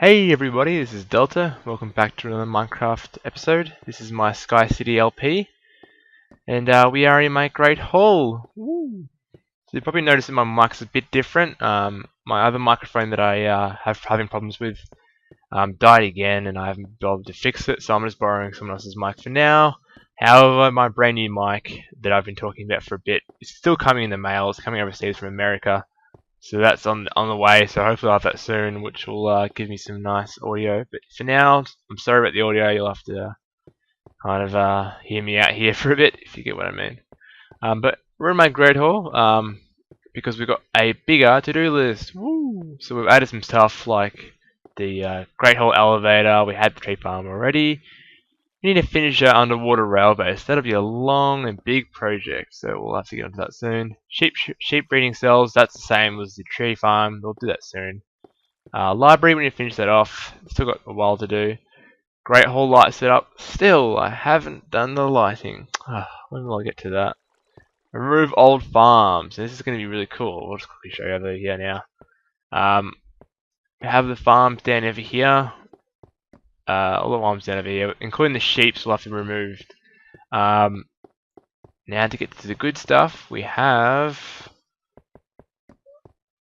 Hey everybody, this is Delta. Welcome back to another Minecraft episode. This is my Sky City LP, and we are in my Great Hall. Woo. So you probably noticed that my mic's a bit different. My other microphone that I have having problems with died again, and I haven't been able to fix it. So I'm just borrowing someone else's mic for now. However, my brand new mic that I've been talking about for a bit is still coming in the mail. It's coming overseas from America. So that's on the way, so hopefully I'll have that soon, which will give me some nice audio. But for now, I'm sorry about the audio, you'll have to kind of hear me out here for a bit, if you get what I mean. But we're in my Great Hall, because we've got a bigger to-do list. Woo! So we've added some stuff like the Great Hall elevator, we had the tree farm already. We need to finish our underwater railway, so that'll be a long and big project, so we'll have to get onto that soon. Sheep breeding cells, that's the same as the tree farm, we'll do that soon. Library, we need to finish that off, still got a while to do. Great Hall light setup, still, I haven't done the lighting. When will I get to that? Remove old farms, this is going to be really cool, we'll just quickly show you over here now. We have the farms down over here. All the farms down over here, including the sheep, will have to be removed. Now to get to the good stuff, we have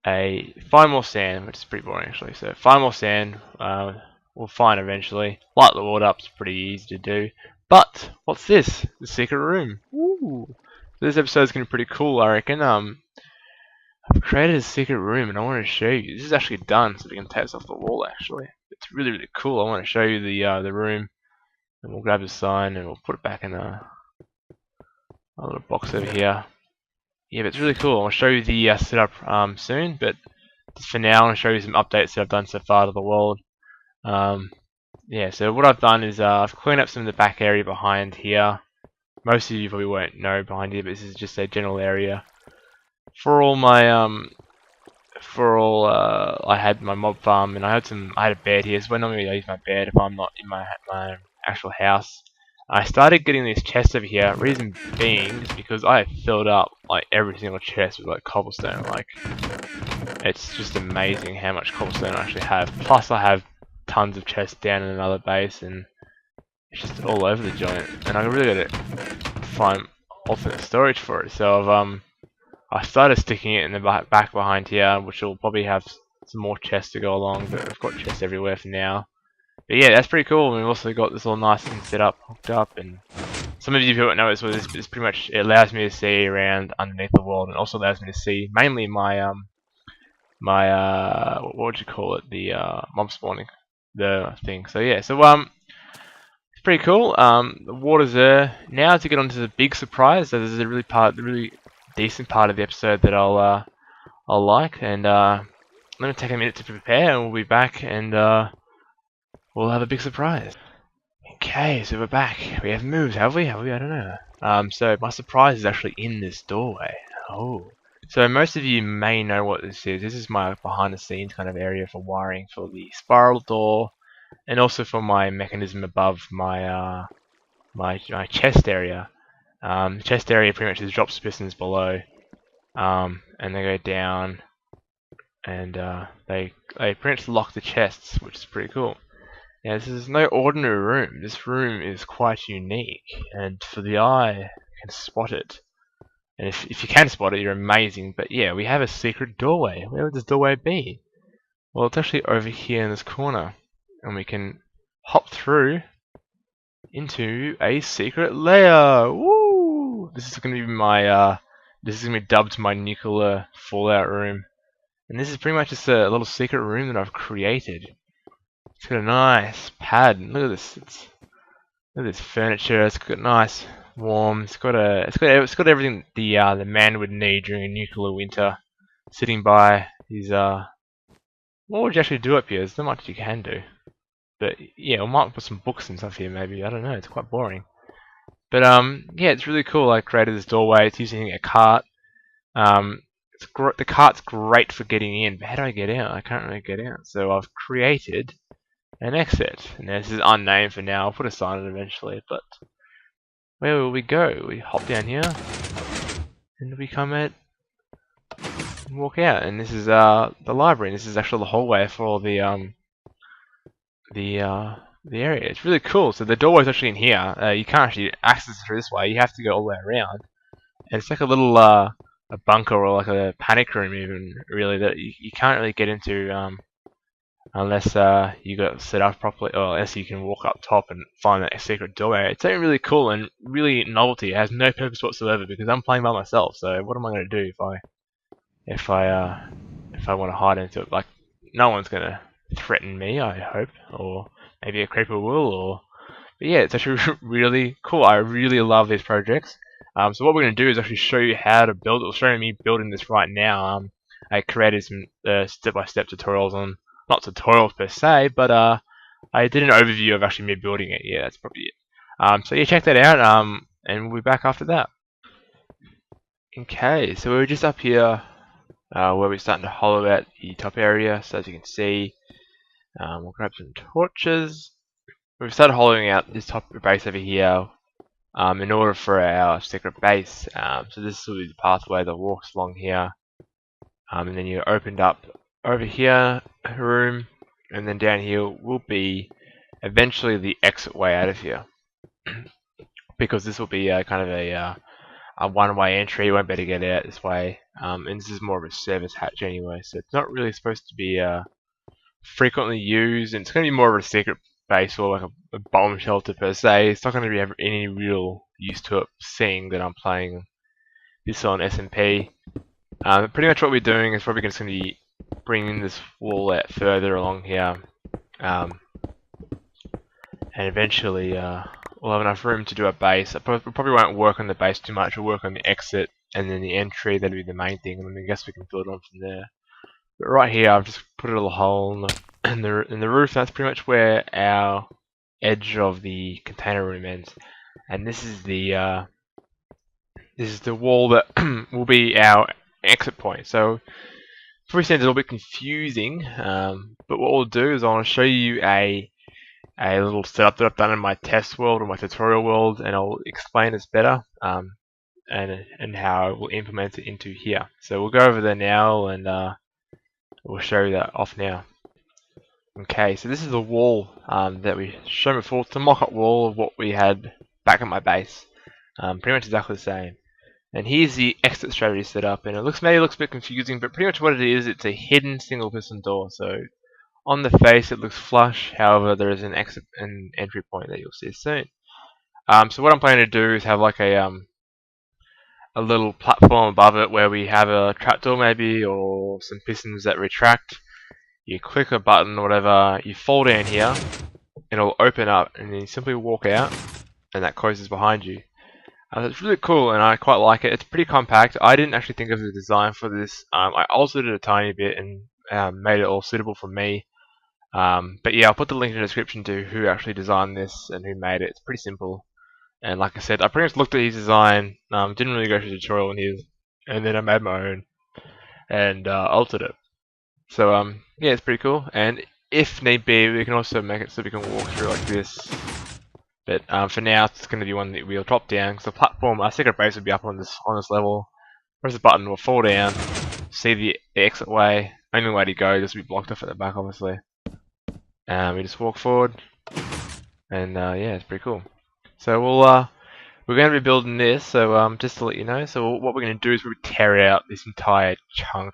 find more sand, which is pretty boring actually. So find more sand, we'll find eventually. Light the world up is pretty easy to do. But what's this? The secret room. Ooh. This episode is going to be pretty cool, I reckon. I've created a secret room and I want to show you. This is actually done, so we can take this off the wall actually. It's really, really cool. I want to show you the room, and we'll grab the sign and we'll put it back in a little box over here. Yeah, but it's really cool. I'll show you the setup soon, but just for now, I want to show you some updates that I've done so far to the world. Yeah, so what I've done is I've cleaned up some of the back area behind here. Most of you probably won't know behind here, but this is just a general area for all my I had my mob farm, and I had a bed here, so when normally I use my bed if I'm not in my actual house. I started getting these chests over here, reason being is because I have filled up like every single chest with like cobblestone. Like, it's just amazing how much cobblestone I actually have. Plus I have tons of chests down in another base, and it's just all over the joint, and I really gotta find alternate storage for it. So I started sticking it in the back behind here, which will probably have some more chests to go along, but I've got chests everywhere for now. But yeah, that's pretty cool. We've also got this all nice and set up, hooked up, and some of you who don't know this, this pretty much, it allows me to see around underneath the world, and also allows me to see mainly my what would you call it, the mob spawning, the thing. So yeah, so it's pretty cool. The water's there. Now to get on to the big surprise. So this is a really decent part of the episode that I'll like, and let me take a minute to prepare, and we'll be back, and we'll have a big surprise. Okay, so we're back. We have moves, have we? I don't know. So my surprise is actually in this doorway. Oh. So most of you may know what this is. This is my behind the scenes kind of area for wiring for the spiral door, and also for my mechanism above my my chest area. Chest area pretty much is drops pistons below, and they go down, and they pretty much lock the chests, which is pretty cool. Now this is no ordinary room. This room is quite unique, and for the eye can spot it. And if you can spot it, you're amazing. But yeah, we have a secret doorway. Where would this doorway be? Well, it's actually over here in this corner, and we can hop through into a secret layer. Woo! This is going to be my this is going to be dubbed my nuclear fallout room, and this is pretty much just a little secret room that I've created. It's got a nice pad. Look at this. Look at this furniture. It's got nice, warm. It's got everything the man would need during a nuclear winter. Sitting by his what would you actually do up here? There's not much you can do. But yeah, we might put some books and stuff here maybe. I don't know. It's quite boring. But yeah, it's really cool. I created this doorway. It's using a cart. The cart's great for getting in. But how do I get out? I can't really get out. So I've created an exit. And this is unnamed for now. I'll put a sign on it eventually. But where will we go? We hop down here, and we come at and walk out. And this is the library. And this is actually the hallway for all the the area. It's really cool. So the doorway is actually in here. You can't actually access it through this way. You have to go all the way around. And it's like a little a bunker or like a panic room even really that you can't really get into unless you got it set up properly, or unless you can walk up top and find that secret doorway. It's something really cool and really novelty. It has no purpose whatsoever because I'm playing by myself. So what am I going to do if I want to hide into it? Like no one's going to threaten me, I hope, or maybe a creeper will, or but yeah, it's actually really cool. I really love these projects. So what we're going to do is actually show you how to build it. We'll show me building this right now. I created some step-by-step tutorials on, not tutorials per se, but I did an overview of actually me building it. Yeah, that's probably it. So yeah, check that out. And we'll be back after that. Okay, so we're just up here where we're starting to hollow out the top area. So as you can see, we'll grab some torches. We've started hollowing out this top base over here in order for our secret base. So this will be the pathway that walks along here. And then you opened up over here a room, and then down here will be eventually the exit way out of here. Because this will be kind of a one-way entry. You won't be able to get out this way. And this is more of a service hatch anyway, so it's not really supposed to be frequently used, and it's going to be more of a secret base or like a bomb shelter per se. It's not going to be any real use to it, seeing that I'm playing this on SMP. Pretty much what we're doing is probably just going to be bringing this wall out further along here, and eventually we'll have enough room to do a base. We probably won't work on the base too much. We'll work on the exit and then the entry. That'll be the main thing, and then I guess we can build on from there. But right here, I've just put a little hole in the roof. That's pretty much where our edge of the container room ends, and this is the wall that will be our exit point. So probably sounds a little bit confusing, but what we'll do is I'll show you a little setup that I've done in my test world or my tutorial world, and I'll explain this better and how I will implement it into here. So we'll go over there now, and we'll show you that off now. Okay, so this is the wall that we showed before. It's a mock-up wall of what we had back at my base. Pretty much exactly the same. And here's the exit strategy set up, and it maybe looks a bit confusing, but pretty much what it is, it's a hidden single piston door. So on the face it looks flush, however there is an exit and entry point that you'll see soon. So what I'm planning to do is have like a little platform above it where we have a trapdoor maybe, or some pistons that retract. You click a button or whatever, you fall down here, and it'll open up, and then you simply walk out, and that closes behind you. It's really cool, and I quite like it. It's pretty compact. I didn't actually think of the design for this. I altered it a tiny bit and made it all suitable for me. But yeah, I'll put the link in the description to who actually designed this and who made it. It's pretty simple. And like I said, I pretty much looked at his design, didn't really go through the tutorial on his, and then I made my own and altered it. So yeah, it's pretty cool. And if need be, we can also make it so we can walk through like this. But for now, it's going to be one that we'll drop down, because the platform, our secret base will be up on this level. Press the button, we'll fall down, see the exit way. Only way to go, just be blocked off at the back, obviously. We just walk forward, and yeah, it's pretty cool. So we're going to be building this. So just to let you know, so what we're going to do is we'll tear out this entire chunk,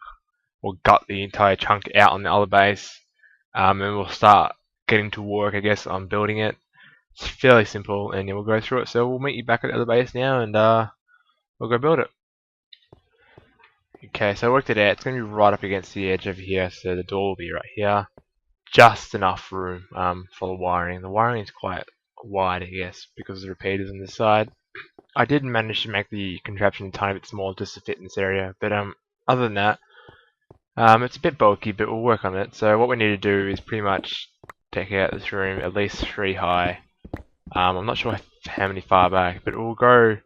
or gut the entire chunk out on the other base, and we'll start getting to work, I guess, on building it. It's fairly simple, and yeah, we'll go through it. So we'll meet you back at the other base now, and we'll go build it. Okay, so I worked it out. It's going to be right up against the edge over here, so the door will be right here. Just enough room for the wiring. The wiring is quite wide, I guess, because of the repeaters on this side. I did manage to make the contraption a tiny bit small just to fit in this area, but other than that, it's a bit bulky, but we'll work on it. So what we need to do is pretty much take out this room at least 3 high. I'm not sure how many far back, but we'll go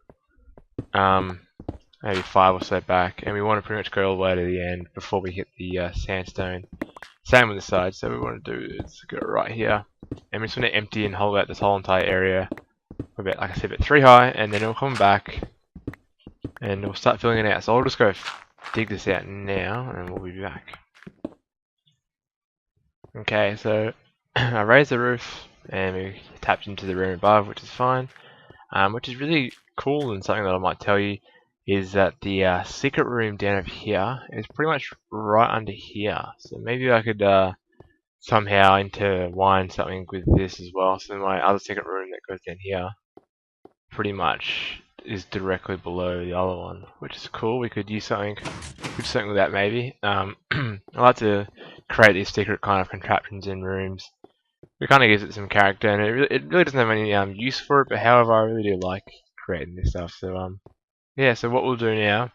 maybe 5 or so back, and we want to pretty much go all the way to the end before we hit the sandstone. Same on the side, so what we want to do is go right here, and we just want to empty and hold out this whole entire area, about, like I said, about 3 high, and then it'll come back, and we'll start filling it out. So I'll just go dig this out now, and we'll be back. Okay, so I raised the roof and we tapped into the room above, which is fine. Which is really cool, and something that I might tell you is that the secret room down over here is pretty much right under here. So maybe I could somehow intertwine something with this as well. So my other secret room that goes down here pretty much is directly below the other one, which is cool. We could use something, with that maybe. I like to create these secret kind of contraptions in rooms. It kind of gives it some character, and it really doesn't have any use for it. But however, I really do like creating this stuff. So yeah. So what we'll do now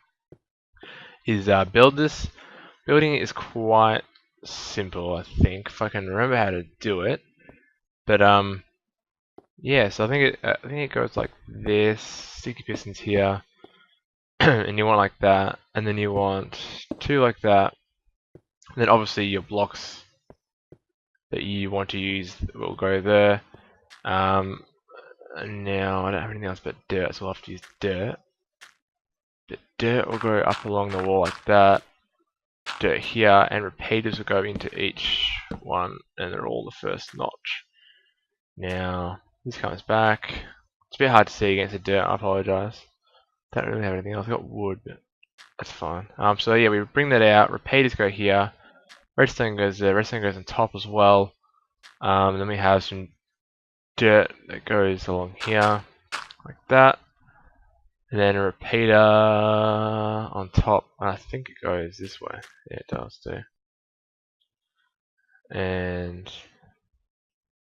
is build this. Building it is quite simple, I think, if I can remember how to do it. But yeah. So I think it goes like this. Sticky pistons here, and you want like that, and then you want two like that. And then obviously your blocks that you want to use will go there. And now I don't have anything else but dirt, so I'll have to use dirt. The dirt will go up along the wall like that. Dirt here, and repeaters will go into each one, and they're all the first notch. Now this comes back. It's a bit hard to see against the dirt. I apologise. Don't really have anything else. I've got wood, but that's fine. So yeah, we bring that out. Repeaters go here. Redstone goes there. Redstone goes on top as well. Then we have some dirt that goes along here, like that. And then a repeater on top, and I think it goes this way. Yeah, it does too. And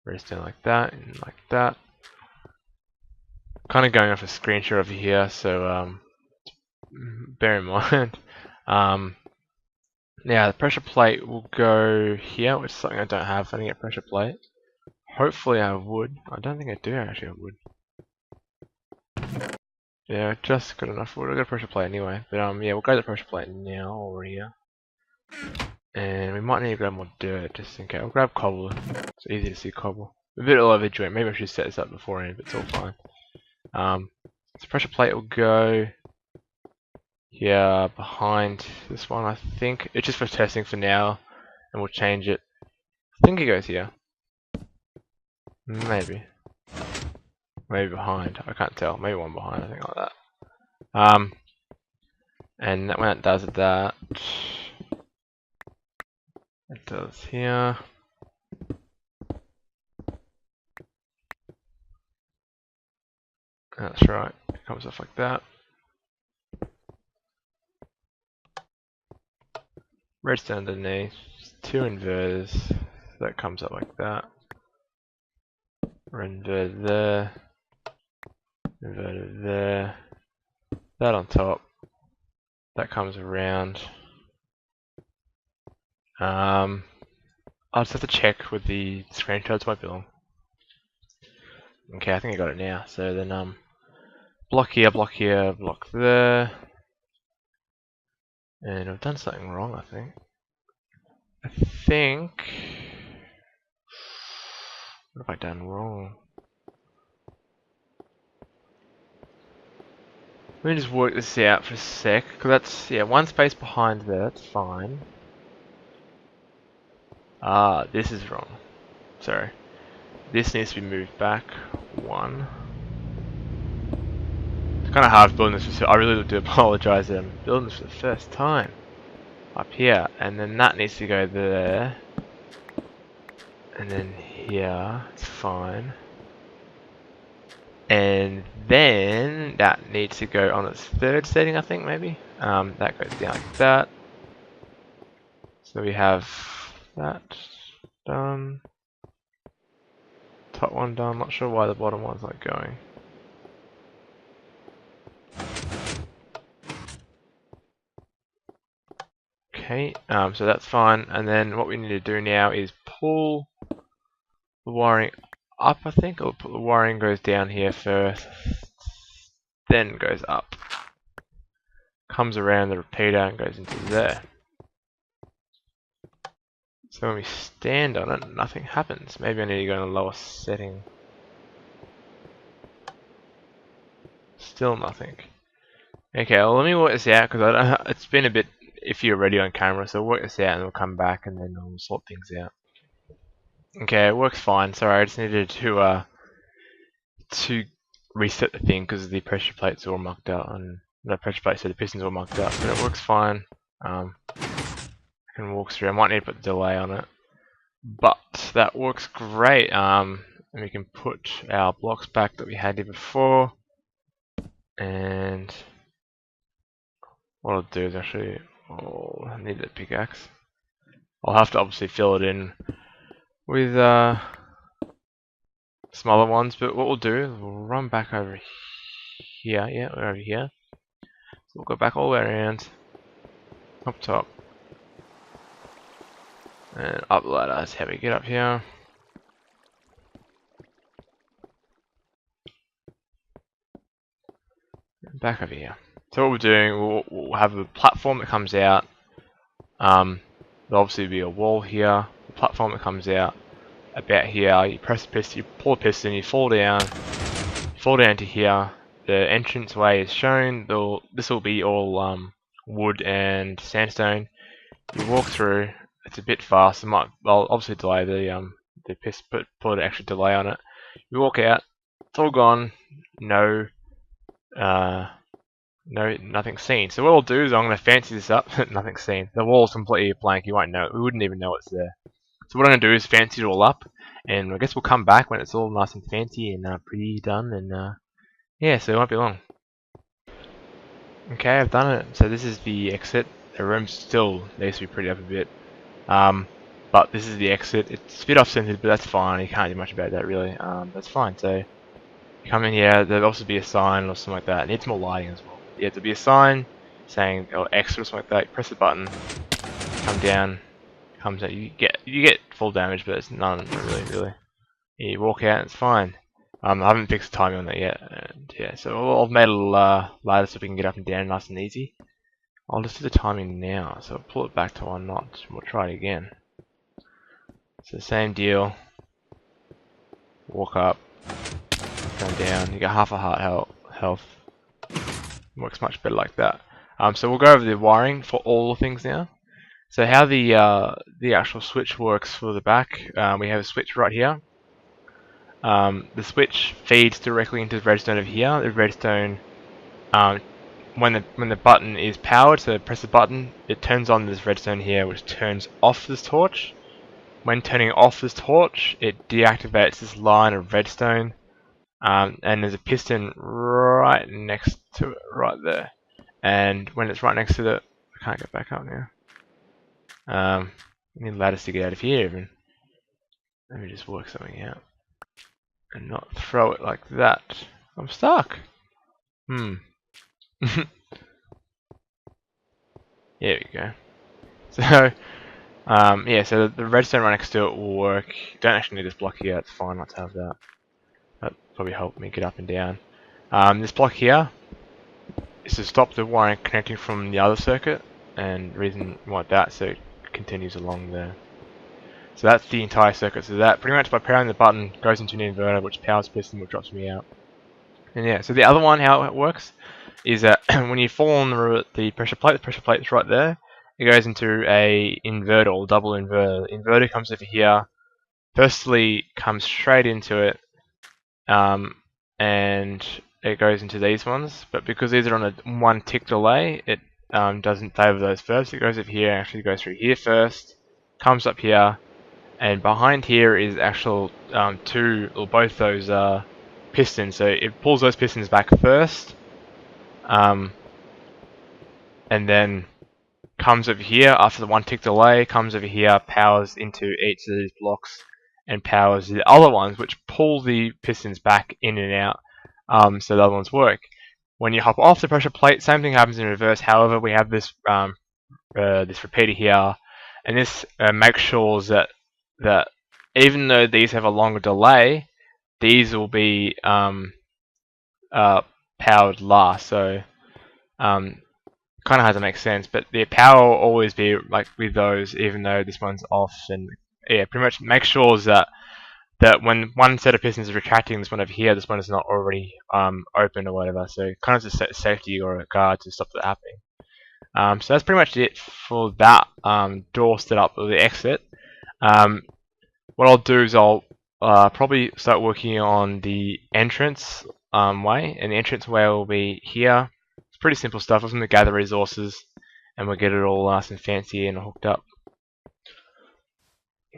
redstone like that, and like that. Kind of going off a screenshot over here, so bear in mind. Now the pressure plate will go here, which is something I don't have. I didn't get pressure plate. Hopefully I have wood. I don't think I do actually have wood. Yeah, I just got enough wood. I got a pressure plate anyway. But yeah, we'll go to the pressure plate now over here. And we might need to grab more dirt just in case. We'll grab cobble. It's easy to see cobble. A bit all over joint. Maybe I should set this up beforehand, but it's all fine. So pressure plate will go here behind this one, I think. It's just for testing for now, and we'll change it. I think it goes here. Maybe. Maybe behind. I can't tell. Maybe one behind, I think like that. And when it does that, it does here. That's right. It comes off like that. Redstone underneath. Two inverters. That comes up like that. Inverter there. Inverter there. That on top. That comes around. I'll just have to check with the screenshots might be long. Okay, I think I got it now. So then block here, block there. And I've done something wrong, I think. What have I done wrong? Let me just work this out for a sec, because that's, yeah, one space behind there, that's fine. Ah, this is wrong. Sorry. This needs to be moved back one. It's kind of hard building this for, I really do apologise that I'm building this for the first time. Up here, and then that needs to go there. And then here, it's fine. And then that needs to go on its third setting, I think, maybe. That goes down like that. So we have that done. Top one done. Not sure why the bottom one's not going. Okay, so that's fine. And then what we need to do now is pull the wiring up, I think, or the wiring goes down here first, then goes up, comes around the repeater and goes into there. So when we stand on it, nothing happens. Maybe I need to go in a lower setting. Still nothing. Okay, well, let me work this out, because it's been a bit iffy already on camera, so we'll work this out and we'll come back and then we'll sort things out. Okay, it works fine. Sorry, I just needed to reset the thing because the pressure plates are all mucked out, and the pressure plates, so the pistons are all mucked out. But it works fine. I can walk through. I might need to put the delay on it, but that works great. And we can put our blocks back that we had here before, and what I'll do is actually, I need that pickaxe. I'll have to obviously fill it in with some other ones, but what we'll do is we'll run back over here. Yeah, we're over here. So we'll go back all the way around, up top, and up the ladder. That's how we get up here. And back over here. So what we're doing, we'll have a platform that comes out. There'll obviously be a wall here. The platform that comes out about here. You press the piston, you pull the piston, you fall down to here. The entrance way is shown. This will be all wood and sandstone. You walk through. It's a bit fast. I'll obviously delay the piston, put an extra delay on it. You walk out. It's all gone. No, nothing seen. So what I'll do is I'm going to fancy this up. Nothing seen. The wall's completely blank. You won't know. We wouldn't even know it's there. So what I'm going to do is fancy it all up, and I guess we'll come back when it's all nice and fancy and pretty done. And yeah, so it won't be long. Okay, I've done it. So this is the exit. The room still needs to be pretty up a bit. But this is the exit. It's a bit off-centered, but that's fine. You can't do much about that, really. That's fine. So you come in here. There'll also be a sign or something like that. It needs more lighting as well. Yeah, there'll be a sign saying or exit or something like that. You press the button, come down, comes out. You get full damage, but it's none really. You walk out, it's fine. I haven't fixed the timing on that yet. And yeah, so I've made a ladder so we can get up and down nice and easy. I'll just do the timing now, so I'll pull it back to 1 notch. We'll try it again. So same deal. Walk up, come down. You get half a heart health. Works much better like that. So we'll go over the wiring for all the things now. So how the actual switch works for the back, we have a switch right here. The switch feeds directly into the redstone over here. The redstone, when the button is powered, so press the button, it turns on this redstone here, which turns off this torch. When turning off this torch, it deactivates this line of redstone, and there's a piston right next to it, right there. And when it's right next to it, I can't get back up now. I need ladders to get out of here even. Let me just work something out. And not throw it like that. I'm stuck. Here we go. So, yeah, so the redstone right next to it will work. You don't actually need this block here, it's fine not to have that. That'll probably help me get up and down. This block here is to stop the wiring connecting from the other circuit, and the reason we want that so it continues along there. So that's the entire circuit. So that pretty much by powering the button goes into an inverter which powers the piston, which drops me out. And yeah, so the other one, how it works is that when you fall on the pressure plate is right there. It goes into a inverter or double inverter. The inverter comes over here. Firstly, comes straight into it, and it goes into these ones. But because these are on a 1 tick delay, it doesn't favour those first. It goes over here, actually goes through here first, comes up here, and behind here is actual both those pistons. So it pulls those pistons back first, and then comes over here after the 1 tick delay, comes over here, powers into each of these blocks, and powers the other ones, which pull the pistons back in and out, so the other ones work. When you hop off the pressure plate, same thing happens in reverse. However, we have this this repeater here, and this makes sure that even though these have a longer delay, these will be powered last. So kind of has to make sense, but the power will always be like with those, even though this one's off. And yeah, pretty much make sure that when one set of pistons is retracting, this one over here, this one is not already open or whatever. So kind of just a safety or a guard to stop that happening. So that's pretty much it for that door setup or the exit. what I'll do is I'll probably start working on the entrance way, and the entrance way will be here. It's pretty simple stuff. I'm going to gather resources, and we'll get it all nice and fancy and hooked up.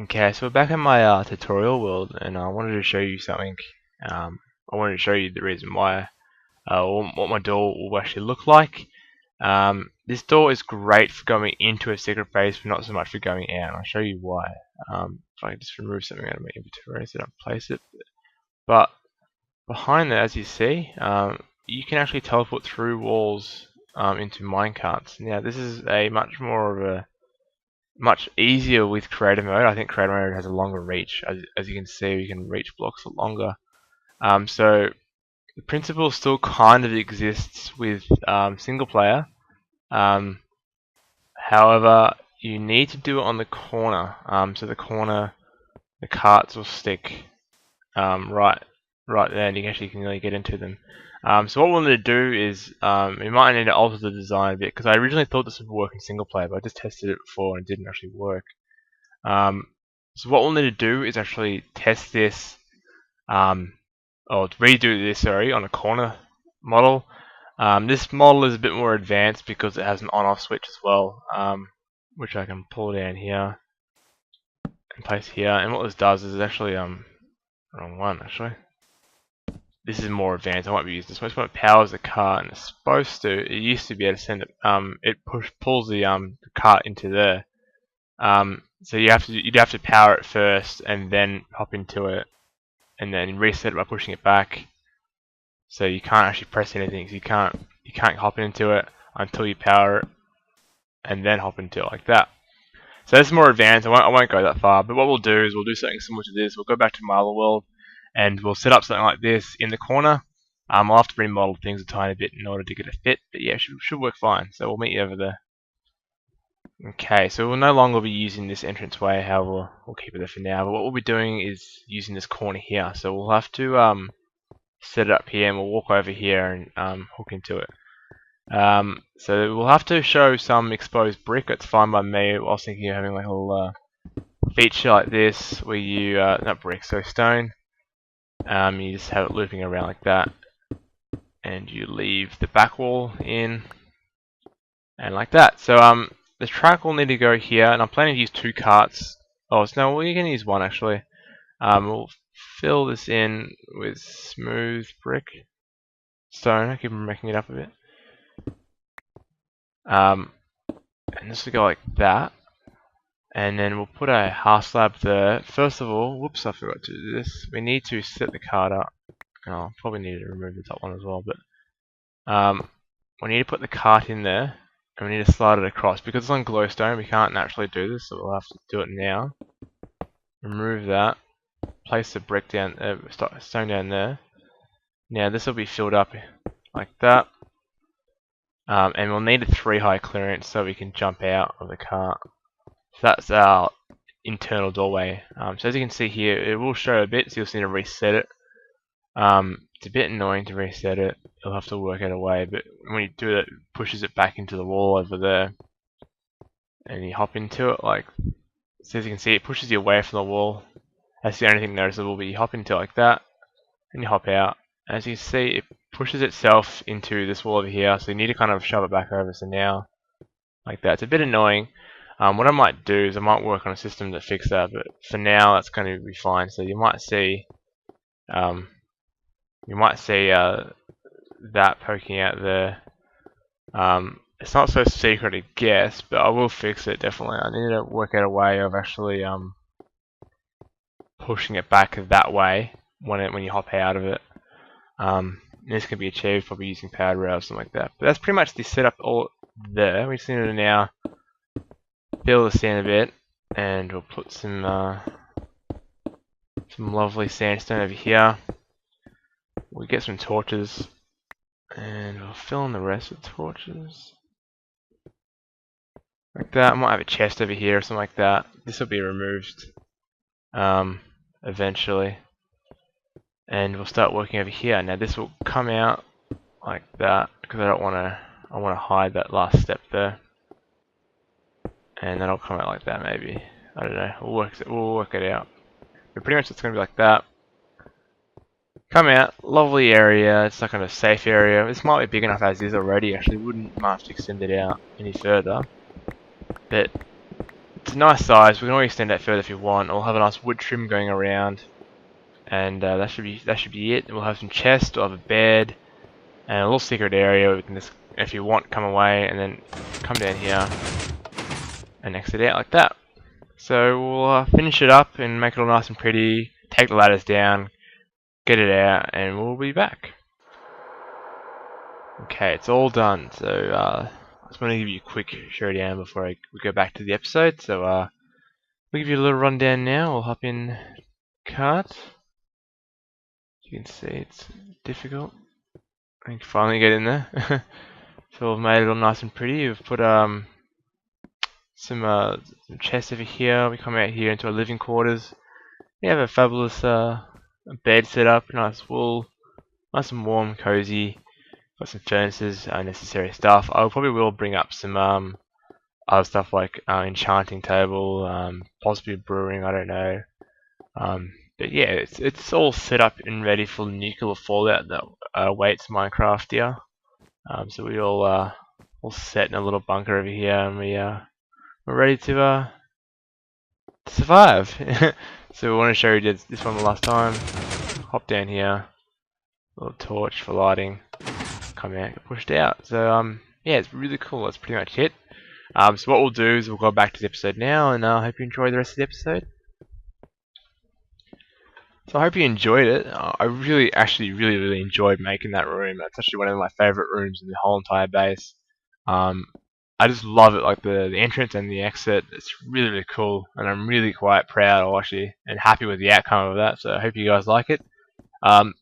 Okay, so we're back in my tutorial world, and I wanted to show you something. I wanted to show you the reason why, what my door will actually look like. This door is great for going into a secret base, but not so much for going out. And I'll show you why. If I can just remove something out of my inventory so I don't place it. But behind there, as you see, you can actually teleport through walls into minecarts. Now, this is a much easier with creative mode. I think creative mode has a longer reach. As you can see, you can reach blocks a lot longer. So the principle still kind of exists with single player. However, you need to do it on the corner. So the carts will stick right there, and you actually can really get into them. So what we'll need to do is we might need to alter the design a bit, because I originally thought this would work in single player, but I just tested it before and it didn't actually work. So what we'll need to do is actually test this, or redo this, sorry, on a corner model. This model is a bit more advanced because it has an on-off switch as well, which I can pull down here and place here. And what this does is actually wrong one actually. This is more advanced. I might be using this one. It powers the cart, and it's supposed to. It used to be able to send it. It pulls the cart into there. So you'd have to power it first, and then hop into it, and then reset it by pushing it back. So you can't actually press anything. So you can't hop into it until you power it, and then hop into it like that. So this is more advanced. I won't go that far. But what we'll do is we'll do something similar to this. We'll go back to my other world, and we'll set up something like this in the corner. I'll have to remodel things a tiny bit in order to get it fit, but yeah, should work fine. So we'll meet you over there. Okay, so we'll no longer be using this entranceway, however, we'll keep it there for now. But what we'll be doing is using this corner here. So we'll have to set it up here, and we'll walk over here and hook into it. So we'll have to show some exposed brick. That's fine by me. I was thinking of having like a little feature like this where you not brick, so stone. You just have it looping around like that, and you leave the back wall in, and like that. So the track will need to go here, and I'm planning to use 2 carts. Oh, so no, well, you can use 1 actually. We'll fill this in with smooth brick, stone. I keep making it up a bit. And this will go like that. And then we'll put a half slab there. First of all, whoops, I forgot to do this. We need to set the cart up. Oh, probably need to remove the top one as well, but we need to put the cart in there, and we need to slide it across. Because it's on glowstone, we can't naturally do this, so we'll have to do it now. Remove that. Place the brick down, stone down there. Now this will be filled up like that. And we'll need a 3 high clearance so we can jump out of the cart. So that's our internal doorway. So as you can see here, it will show a bit, so you'll just need to reset it. It's a bit annoying to reset it. You'll have to work out a way, but when you do it, it pushes it back into the wall over there. And you hop into it like, so as you can see, it pushes you away from the wall. That's the only thing noticeable, but you hop into it like that, and you hop out. As you can see, it pushes itself into this wall over here, so you need to kind of shove it back over. So now, like that. It's a bit annoying. What I might do is I might work on a system to fix that, but for now that's going to be fine. So you might see that poking out there. It's not so secret, I guess, but I will fix it definitely. I need to work out a way of actually pushing it back that way when you hop out of it. This can be achieved probably using powered rail or something like that. But that's pretty much the setup all there. We just need to now fill this in a bit, and we'll put some lovely sandstone over here. We'll get some torches, and we'll fill in the rest with torches. Like that. I might have a chest over here or something like that. This will be removed eventually. And we'll start working over here. Now this will come out like that because I want to hide that last step there. And that'll come out like that maybe. I don't know. We'll work it out. But pretty much it's going to be like that. Come out, lovely area. It's like kind of a safe area. This might be big enough as is already. Actually, wouldn't much extend it out any further. But it's a nice size. We can always extend that further if you want. We'll have a nice wood trim going around, and that should be it. We'll have some chests. We'll have a bed and a little secret area. Where we can just, if you want, come away and then come down here and exit out like that. So we'll finish it up and make it all nice and pretty. Take the ladders down, get it out, and we'll be back. Okay, it's all done. So I just want to give you a quick showdown before we go back to the episode. So we'll give you a little rundown now. We'll hop in cart. As you can see, it's difficult. I can finally get in there. So we've made it all nice and pretty. We've put some chests over here. We come out here into our living quarters. We have a fabulous bed set up, nice wool, nice and warm, cozy. Got some furnaces, unnecessary stuff. I probably will bring up some other stuff like enchanting table, possibly brewing. I don't know. But yeah, it's all set up and ready for nuclear fallout that awaits Minecraft here. So we all set in a little bunker over here, and we're ready to survive. So we want to show you this one the last time. Hop down here, little torch for lighting. Come out, get pushed out. So yeah, it's really cool. That's pretty much it. So what we'll do is we'll go back to the episode now, and I hope you enjoy the rest of the episode. So I hope you enjoyed it. I actually really enjoyed making that room. That's actually one of my favorite rooms in the whole entire base. I just love it, like the entrance and the exit. It's really cool, and I'm really quite proud and happy with the outcome of that. So I hope you guys like it.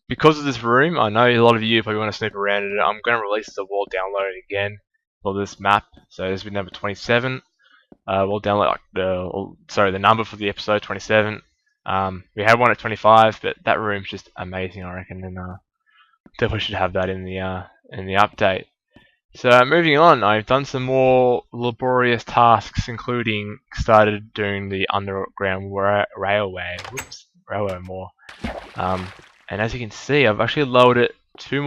Because of this room, I know a lot of you probably want to snoop around in it. I'm going to release the world download again for this map. So this will be number 27. We'll download like the number for the episode 27. We had one at 25, but that room's just amazing, I reckon, and definitely should have that in the update. So moving on, I've done some more laborious tasks, including started doing the underground railway. Railway more. And as you can see, I've actually lowered it 3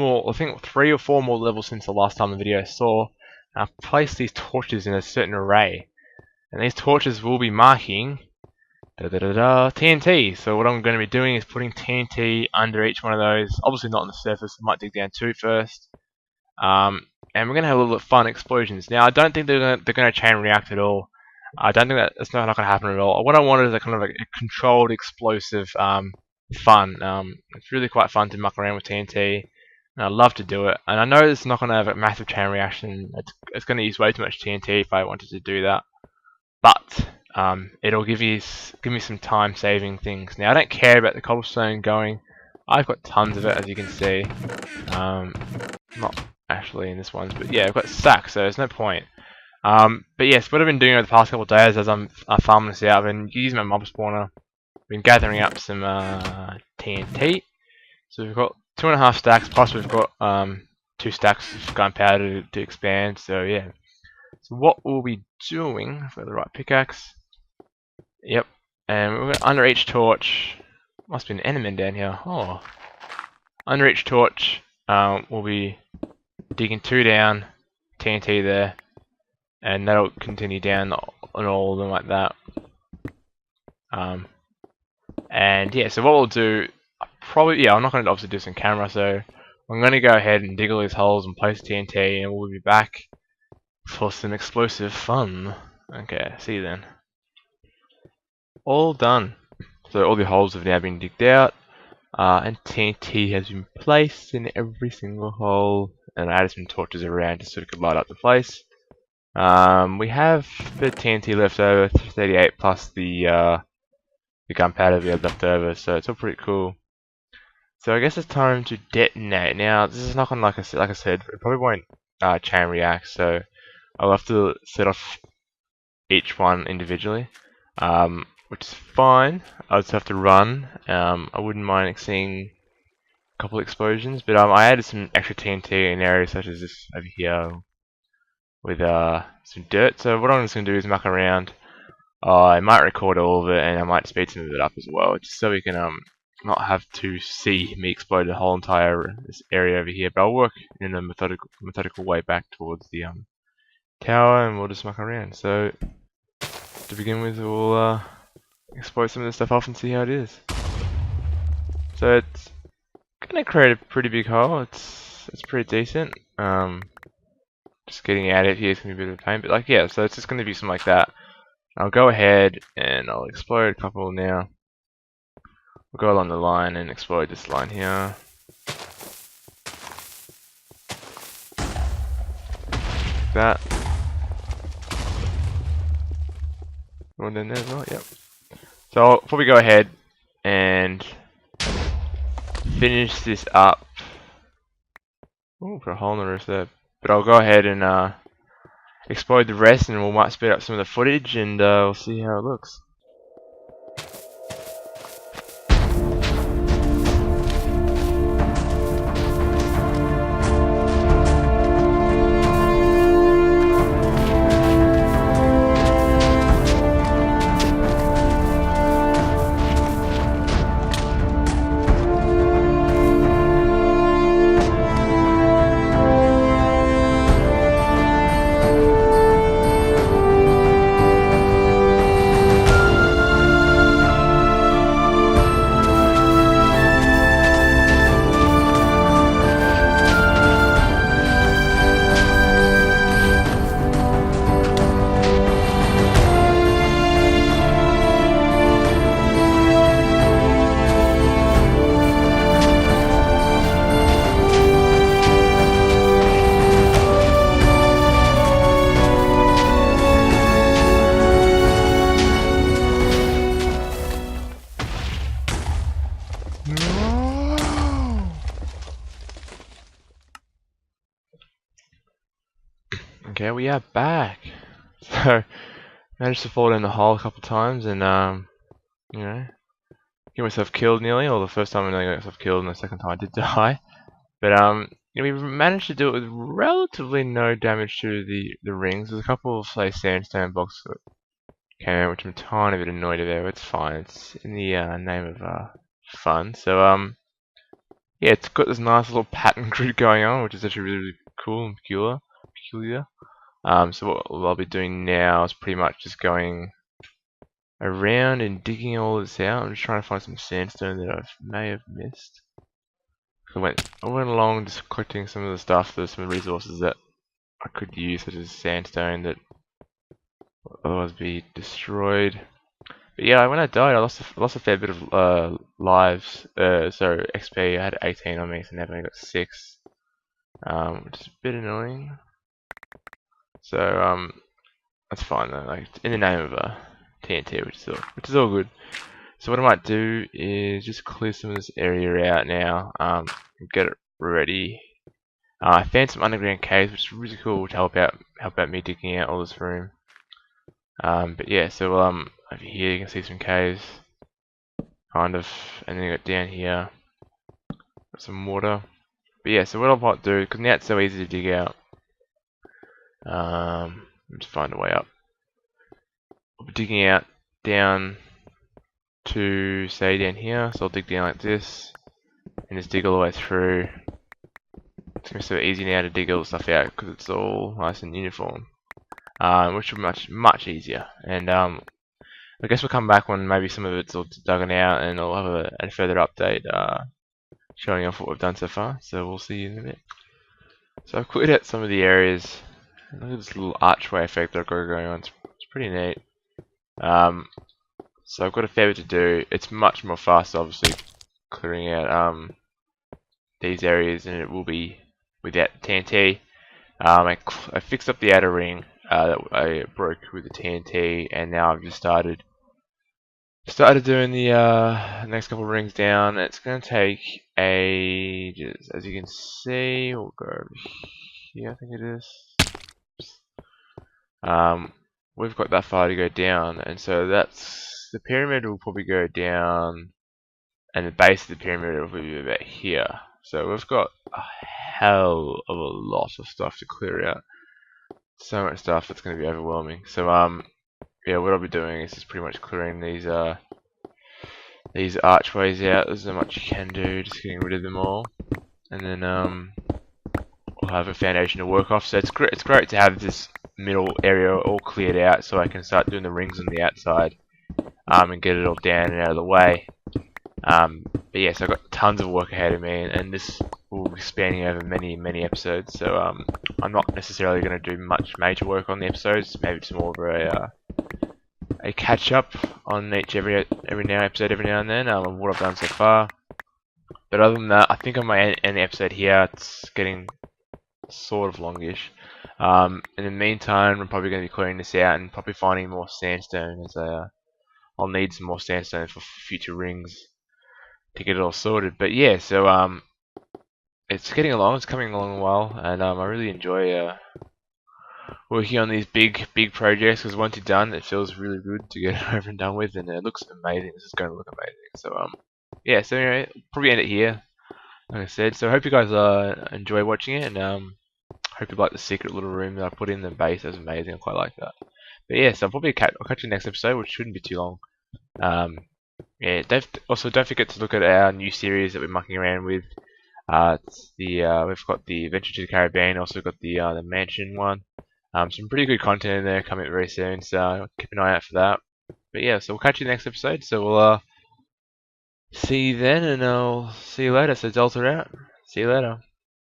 or 4 more levels since the last time the video saw. And I've placed these torches in a certain array, and these torches will be marking TNT. So what I'm going to be doing is putting TNT under each one of those. Obviously not on the surface. I might dig down 2 first. And we're going to have a little bit of fun explosions. Now I don't think they're going to chain react at all. I don't think that's not going to happen at all. What I wanted is a kind of a controlled explosive fun. It's really quite fun to muck around with TNT. And I love to do it. And I know it's not going to have a massive chain reaction. It's going to use way too much TNT if I wanted to do that. But it'll give me some time saving things. Now I don't care about the cobblestone going. I've got tons of it, as you can see. Not actually in this one, but yeah, I've got stacks, so there's no point. But yes, what I've been doing over the past couple of days as I'm farming this out, I've been using my mob spawner. I've been gathering up some TNT. So we've got 2.5 stacks, plus we've got 2 stacks of gunpowder to expand. So yeah. So what we'll be doing for the right pickaxe. Yep. And we're going under each torch. Must be an enderman down here. Oh. Under each torch, we'll be digging 2 down, TNT there, and that'll continue down on all of them like that. And yeah, so what we'll do, I'm not going to obviously do this on camera, so I'm going to go ahead and dig all these holes and place TNT, and we'll be back for some explosive fun. Okay, see you then. All done. So all the holes have now been digged out, and TNT has been placed in every single hole, and I added some torches around just so we could light up the place. We have a bit of TNT left over, 38 plus the gunpowder we had left over, so it's all pretty cool. So I guess it's time to detonate. Now this is not gonna, like I said, it probably won't chain react, so I'll have to set off each one individually, which is fine. I'll just have to run. I wouldn't mind seeing a couple of explosions, but I added some extra TNT in areas such as this over here with some dirt. So what I'm just going to do is muck around. I might record all of it, and I might speed some of it up as well, just so we can not have to see me explode the whole entire this area over here. But I'll work in a methodical way back towards the tower, and we'll just muck around. So to begin with, we'll exploit some of this stuff off and see how it is. So it's gonna create a pretty big hole. It's pretty decent. Just getting out of here is gonna be a bit of a pain, but like yeah, so it's just gonna be something like that. I'll go ahead and I'll explode a couple now. We'll go along the line and explode this line here. Like that. One in there as well, yep. So I'll probably go ahead and finish this up. Oh, put a hole in the roof there. But I'll go ahead and explode the rest, and we might speed up some of the footage, and we'll see how it looks. Okay, we are back. So, managed to fall in the hole a couple of times, and you know, get myself killed nearly. Or the first time I got myself killed, and the second time I did die. But you know, we managed to do it with relatively no damage to the rings. There's a couple of say sandstone blocks that came out, which I'm a tiny bit annoyed about. It's fine. It's in the name of fun. So yeah, it's got this nice little pattern grid going on, which is actually really, really cool and peculiar. So what I'll be doing now is pretty much just going around and digging all this out. I'm just trying to find some sandstone that I may have missed. I went along just collecting some of the stuff. There's some resources that I could use, such as sandstone that will otherwise be destroyed. But yeah, when I died, I lost a fair bit of lives. So XP, I had 18 on me, so now I've only got 6, which is a bit annoying. So that's fine though. Like in the name of TNT, which is all good. So what I might do is just clear some of this area out now. Get it ready. I found some underground caves, which is really cool, which help out me digging out all this room. But yeah, so over here you can see some caves, kind of, and then you got down here, got some water. But yeah, so what I'll might do, because now it's so easy to dig out. Just find a way up. I'll be digging out down to say down here, so I'll dig down like this and just dig all the way through. It's gonna be so easy now to dig all the stuff out because it's all nice and uniform, which will be much easier. And I guess we'll come back when maybe some of it's all dug out, and I'll have a further update showing off what we've done so far. So we'll see you in a bit. So I've cleared out some of the areas. Look at this little archway effect that I've got going on. It's pretty neat. So I've got a fair bit to do. It's much more fast, obviously, clearing out these areas than it will be without TNT. I fixed up the outer ring that I broke with the TNT, and now I've just started doing the next couple of rings down. It's going to take ages, as you can see. We'll go over here, I think it is. We've got that far to go down, and so that's the pyramid will probably go down, and the base of the pyramid will be about here. So we've got a hell of a lot of stuff to clear out. So much stuff, it's going to be overwhelming. So yeah, what I'll be doing is just pretty much clearing these archways out. There's not much you can do, just getting rid of them all, and then we'll have a foundation to work off. So it's great to have this middle area all cleared out, so I can start doing the rings on the outside, and get it all down and out of the way. But yeah, so I've got tons of work ahead of me, and this will be spanning over many episodes. So I'm not necessarily going to do much major work on the episodes. Maybe it's more of a catch up on every episode every now and then of what I've done so far. But other than that, I think I might end the episode here. It's getting sort of longish. In the meantime, I'm probably going to be clearing this out and probably finding more sandstone, as I'll need some more sandstone for future rings to get it all sorted. But yeah, so it's getting along. It's coming along well, and I really enjoy working on these big projects, because once you're done, it feels really good to get it over and done with, and it looks amazing. This is going to look amazing. So yeah. So anyway, probably end it here, like I said. So I hope you guys enjoy watching it, and hope you like the secret little room that I put in the base. That's amazing. I quite like that. But yeah, so I'll catch you next episode, which shouldn't be too long. Yeah, don't forget to look at our new series that we're mucking around with. It's we've got the Adventure to the Caribbean, also got the mansion one. Some pretty good content in there coming very soon, so keep an eye out for that. But yeah, so we'll catch you next episode. So we'll see you then, and I'll see you later. So Delta out. See you later.